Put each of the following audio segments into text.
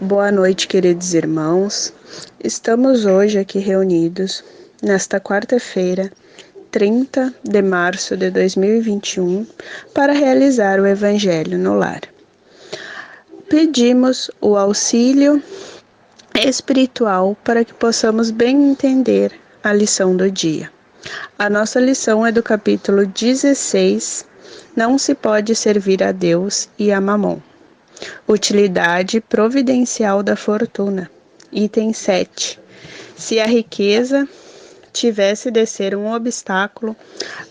Boa noite, queridos irmãos. Estamos hoje aqui reunidos, nesta quarta-feira, 30 de março de 2021, para realizar o Evangelho no Lar. Pedimos o auxílio espiritual para que possamos bem entender a lição do dia. A nossa lição é do capítulo 16, Não se pode servir a Deus e a Mamon. Utilidade providencial da fortuna. Item 7. Se a riqueza tivesse de ser um obstáculo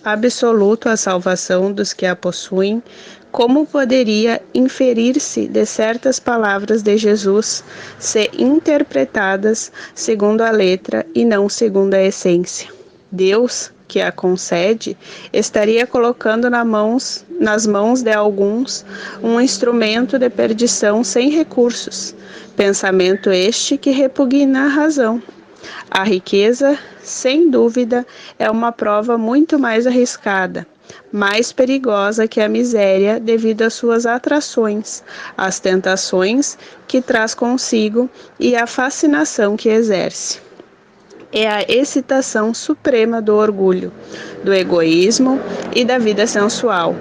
absoluto à salvação dos que a possuem, como poderia inferir-se de certas palavras de Jesus ser interpretadas segundo a letra e não segundo a essência? Deus, que a concede, estaria colocando nas mãos de alguns um instrumento de perdição sem recursos, pensamento este que repugna a razão. A riqueza, sem dúvida, é uma prova muito mais arriscada, mais perigosa que a miséria devido às suas atrações, às tentações que traz consigo e à fascinação que exerce. É a excitação suprema do orgulho, do egoísmo e da vida sensual.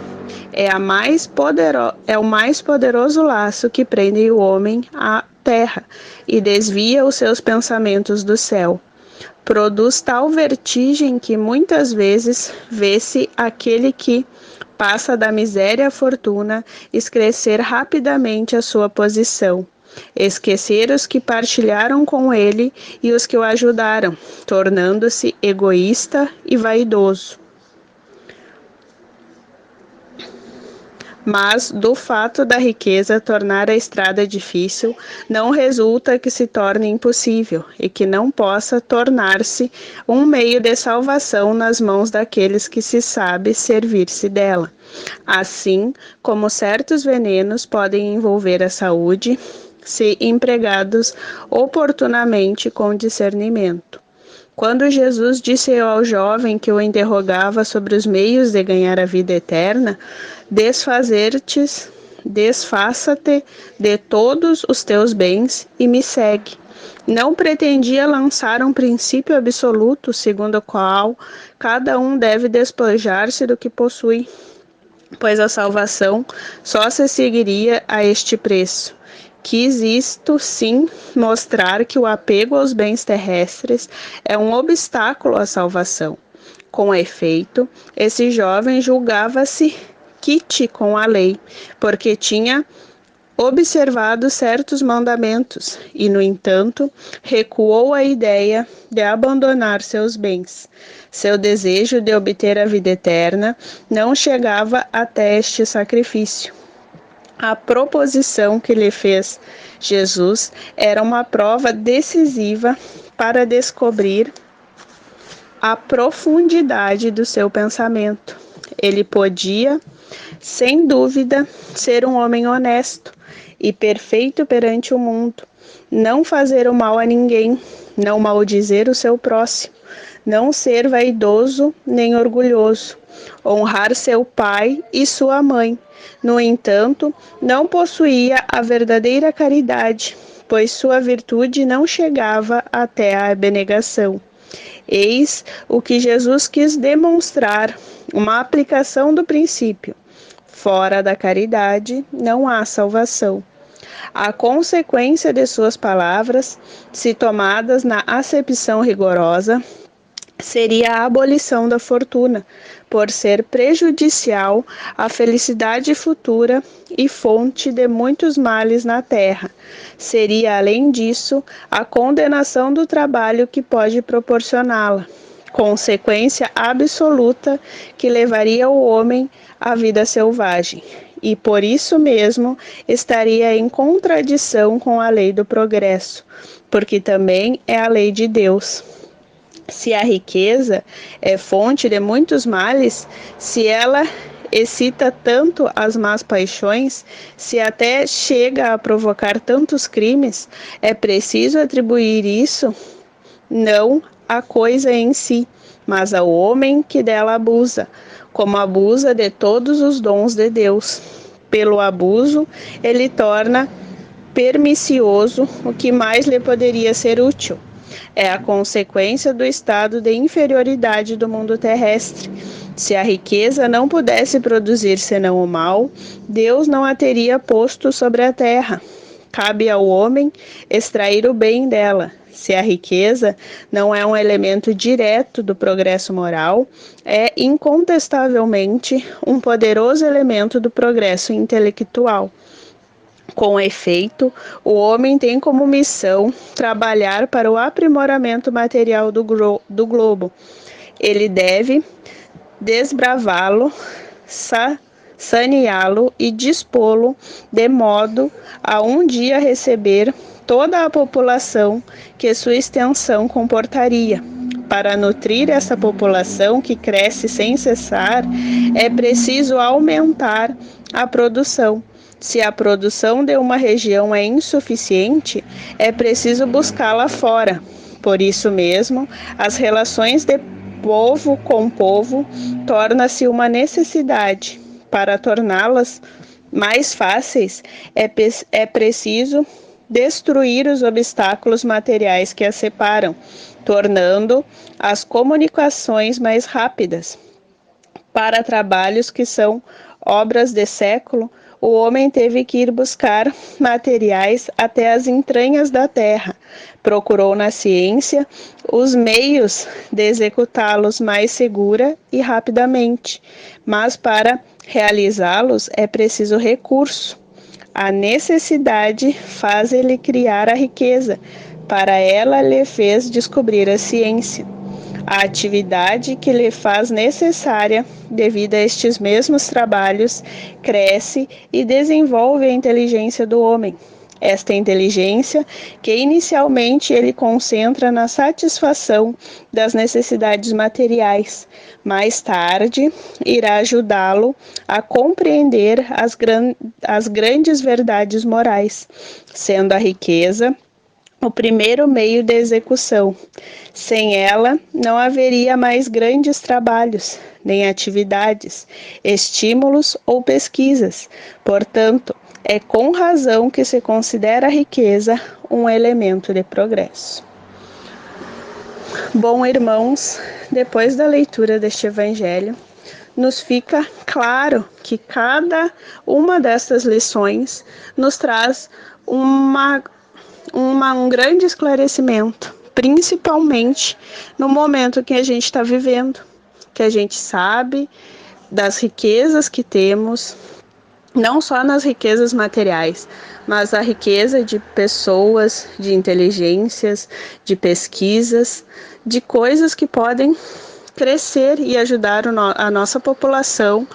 É o mais poderoso laço que prende o homem à terra e desvia os seus pensamentos do céu. Produz tal vertigem que muitas vezes vê-se aquele que passa da miséria à fortuna escrever rapidamente a sua posição, esquecer os que partilharam com ele e os que o ajudaram, tornando-se egoísta e vaidoso. Mas, do fato da riqueza tornar a estrada difícil, não resulta que se torne impossível e que não possa tornar-se um meio de salvação nas mãos daqueles que se sabe servir-se dela. Assim como certos venenos podem envolver a saúde, se empregados oportunamente com discernimento. Quando Jesus disse ao jovem que o interrogava sobre os meios de ganhar a vida eterna, desfaça-te de todos os teus bens e me segue. Não pretendia lançar um princípio absoluto segundo o qual cada um deve despojar-se do que possui, pois a salvação só se seguiria a este preço. Quis isto, sim, mostrar que o apego aos bens terrestres é um obstáculo à salvação. Com efeito, esse jovem julgava-se quite com a lei, porque tinha observado certos mandamentos e, no entanto, recuou à ideia de abandonar seus bens. Seu desejo de obter a vida eterna não chegava até este sacrifício. A proposição que lhe fez Jesus era uma prova decisiva para descobrir a profundidade do seu pensamento. Ele podia, sem dúvida, ser um homem honesto e perfeito perante o mundo, não fazer o mal a ninguém, não maldizer o seu próximo, não ser vaidoso nem orgulhoso, honrar seu pai e sua mãe. No entanto, não possuía a verdadeira caridade, pois sua virtude não chegava até a abnegação. Eis o que Jesus quis demonstrar, uma aplicação do princípio. Fora da caridade não há salvação. A consequência de suas palavras, se tomadas na acepção rigorosa, seria a abolição da fortuna, por ser prejudicial à felicidade futura e fonte de muitos males na terra. Seria, além disso, a condenação do trabalho que pode proporcioná-la, consequência absoluta que levaria o homem à vida selvagem, e por isso mesmo estaria em contradição com a lei do progresso, porque também é a lei de Deus. Se a riqueza é fonte de muitos males, se ela excita tanto as más paixões, se até chega a provocar tantos crimes, é preciso atribuir isso não à coisa em si, mas ao homem que dela abusa, como abusa de todos os dons de Deus. Pelo abuso, ele torna pernicioso, o que mais lhe poderia ser útil. É a consequência do estado de inferioridade do mundo terrestre. Se a riqueza não pudesse produzir senão o mal, Deus não a teria posto sobre a terra. Cabe ao homem extrair o bem dela. Se a riqueza não é um elemento direto do progresso moral, é incontestavelmente um poderoso elemento do progresso intelectual. Com efeito, o homem tem como missão trabalhar para o aprimoramento material do globo. Ele deve desbravá-lo, saneá-lo e dispô-lo de modo a um dia receber toda a população que sua extensão comportaria. Para nutrir essa população que cresce sem cessar, é preciso aumentar a produção. Se a produção de uma região é insuficiente, é preciso buscá-la fora. Por isso mesmo, as relações de povo com povo torna-se uma necessidade. Para torná-las mais fáceis, é preciso destruir os obstáculos materiais que as separam, tornando as comunicações mais rápidas. Para trabalhos que são obras de século, o homem teve que ir buscar materiais até as entranhas da terra. Procurou na ciência os meios de executá-los mais segura e rapidamente, mas para realizá-los é preciso recurso. A necessidade faz ele criar a riqueza, para ela lhe fez descobrir a ciência. A atividade que lhe faz necessária, devido a estes mesmos trabalhos, cresce e desenvolve a inteligência do homem. Esta inteligência, que inicialmente ele concentra na satisfação das necessidades materiais, mais tarde irá ajudá-lo a compreender as grandes verdades morais, sendo a riqueza o primeiro meio de execução. Sem ela, não haveria mais grandes trabalhos, nem atividades, estímulos ou pesquisas. Portanto, é com razão que se considera a riqueza um elemento de progresso. Bom, irmãos, depois da leitura deste evangelho, nos fica claro que cada uma destas lições nos traz um grande esclarecimento, principalmente no momento que a gente está vivendo, que a gente sabe das riquezas que temos, não só nas riquezas materiais, mas a riqueza de pessoas, de inteligências, de pesquisas, de coisas que podem crescer e ajudar a nossa população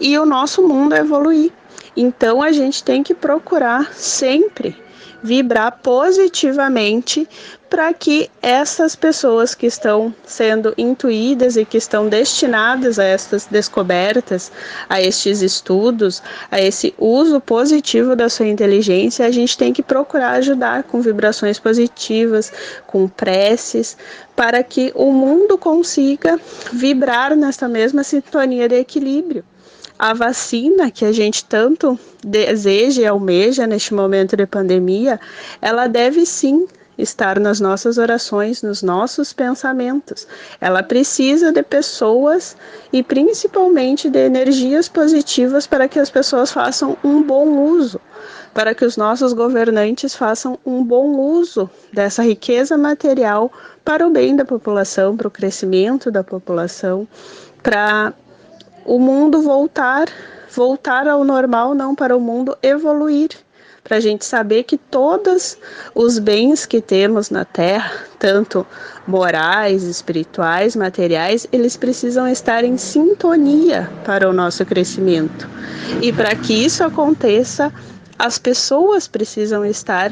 e o nosso mundo a evoluir. Então a gente tem que procurar sempre vibrar positivamente para que essas pessoas que estão sendo intuídas e que estão destinadas a estas descobertas, a estes estudos, a esse uso positivo da sua inteligência, a gente tem que procurar ajudar com vibrações positivas, com preces, para que o mundo consiga vibrar nessa mesma sintonia de equilíbrio. A vacina que a gente tanto deseja e almeja neste momento de pandemia, ela deve sim estar nas nossas orações, nos nossos pensamentos. Ela precisa de pessoas e principalmente de energias positivas para que as pessoas façam um bom uso, para que os nossos governantes façam um bom uso dessa riqueza material para o bem da população, para o crescimento da população, para o mundo voltar ao normal, não para o mundo evoluir, para a gente saber que todos os bens que temos na Terra, tanto morais, espirituais, materiais, eles precisam estar em sintonia para o nosso crescimento. E para que isso aconteça, as pessoas precisam estar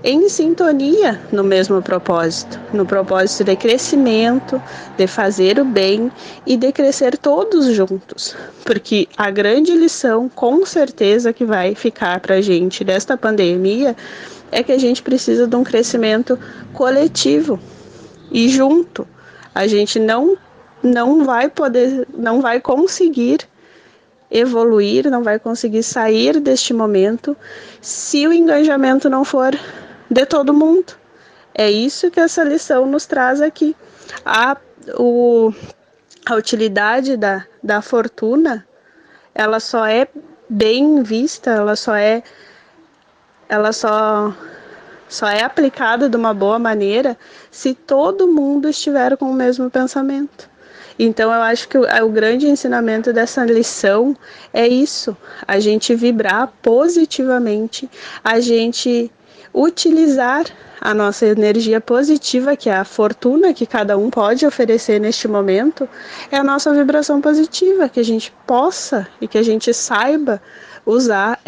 em sintonia no mesmo propósito, no propósito de crescimento, de fazer o bem e de crescer todos juntos, porque a grande lição, com certeza, que vai ficar para a gente desta pandemia é que a gente precisa de um crescimento coletivo e junto. A gente não vai conseguir evoluir, não vai conseguir sair deste momento se o engajamento não for de todo mundo. É isso que essa lição nos traz aqui. A, a utilidade da fortuna, ela só é bem vista, ela só é aplicada de uma boa maneira se todo mundo estiver com o mesmo pensamento. Então, eu acho que o grande ensinamento dessa lição é isso: a gente vibrar positivamente, a gente utilizar a nossa energia positiva, que é a fortuna que cada um pode oferecer neste momento, é a nossa vibração positiva, que a gente possa e que a gente saiba usar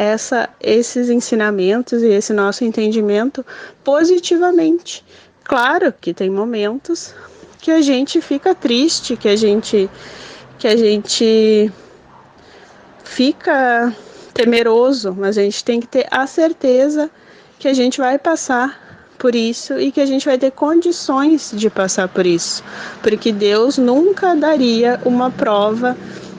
esses ensinamentos e esse nosso entendimento positivamente. Claro que tem momentos que a gente fica triste, que a gente fica temeroso, mas a gente tem que ter a certeza que a gente vai passar por isso e que a gente vai ter condições de passar por isso, porque Deus nunca daria uma prova,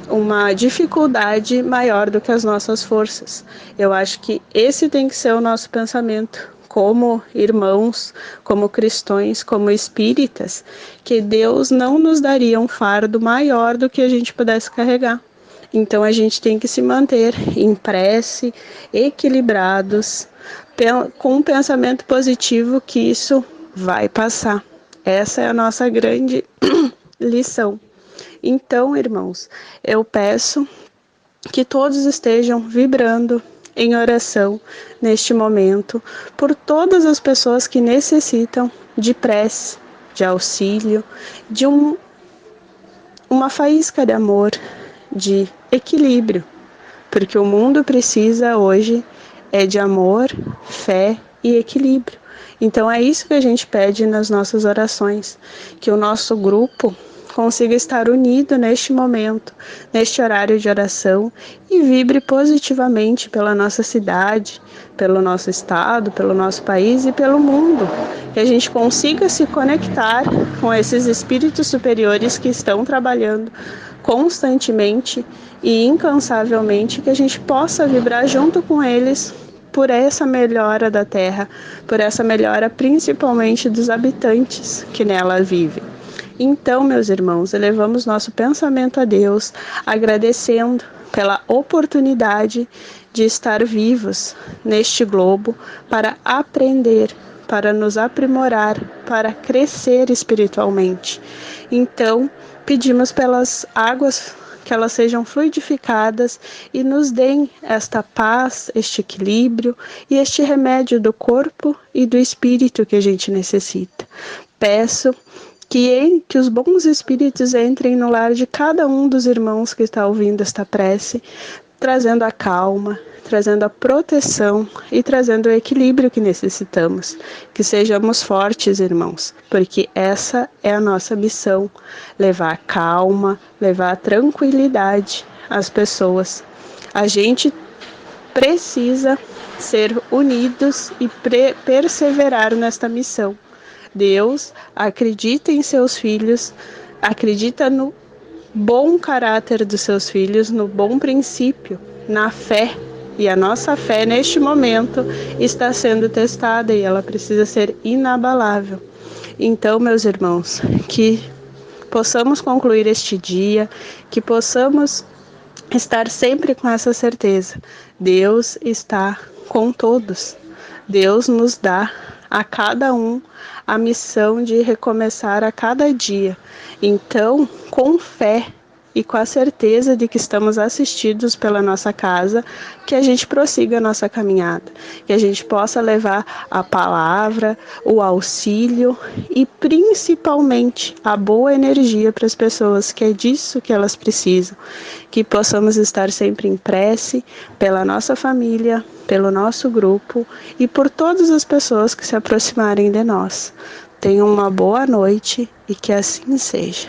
uma dificuldade maior do que as nossas forças. Eu acho que esse tem que ser o nosso pensamento como irmãos, como cristãos, como espíritas, que Deus não nos daria um fardo maior do que a gente pudesse carregar. Então a gente tem que se manter em prece, equilibrados, com um pensamento positivo, que isso vai passar. Essa é a nossa grande lição. Então, irmãos, eu peço que todos estejam vibrando em oração neste momento por todas as pessoas que necessitam de prece, de auxílio, de uma faísca de amor, de equilíbrio, porque o mundo precisa hoje de amor, fé e equilíbrio. Então é isso que a gente pede nas nossas orações, que o nosso grupo consiga estar unido neste momento, neste horário de oração, e vibre positivamente pela nossa cidade, pelo nosso estado, pelo nosso país e pelo mundo. Que a gente consiga se conectar com esses espíritos superiores que estão trabalhando constantemente e incansavelmente, que a gente possa vibrar junto com eles por essa melhora da Terra, por essa melhora principalmente dos habitantes que nela vivem. Então, meus irmãos, elevamos nosso pensamento a Deus, agradecendo pela oportunidade de estar vivos neste globo para aprender, para nos aprimorar, para crescer espiritualmente. Então, pedimos pelas águas que elas sejam fluidificadas e nos deem esta paz, este equilíbrio e este remédio do corpo e do espírito que a gente necessita. Peço que os bons espíritos entrem no lar de cada um dos irmãos que está ouvindo esta prece, trazendo a calma, trazendo a proteção e trazendo o equilíbrio que necessitamos. Que sejamos fortes, irmãos, porque essa é a nossa missão: levar a calma, levar a tranquilidade às pessoas. A gente precisa ser unidos e perseverar nesta missão. Deus acredita em seus filhos, acredita no bom caráter dos seus filhos, no bom princípio, na fé. E a nossa fé neste momento está sendo testada e ela precisa ser inabalável. Então, meus irmãos, que possamos concluir este dia, que possamos estar sempre com essa certeza: Deus está com todos. Deus nos dá a cada um a missão de recomeçar a cada dia. Então, com fé e com a certeza de que estamos assistidos pela nossa casa, que a gente prossiga a nossa caminhada, que a gente possa levar a palavra, o auxílio e principalmente a boa energia para as pessoas, que é disso que elas precisam. Que possamos estar sempre em prece pela nossa família, pelo nosso grupo e por todas as pessoas que se aproximarem de nós. Tenham uma boa noite e que assim seja.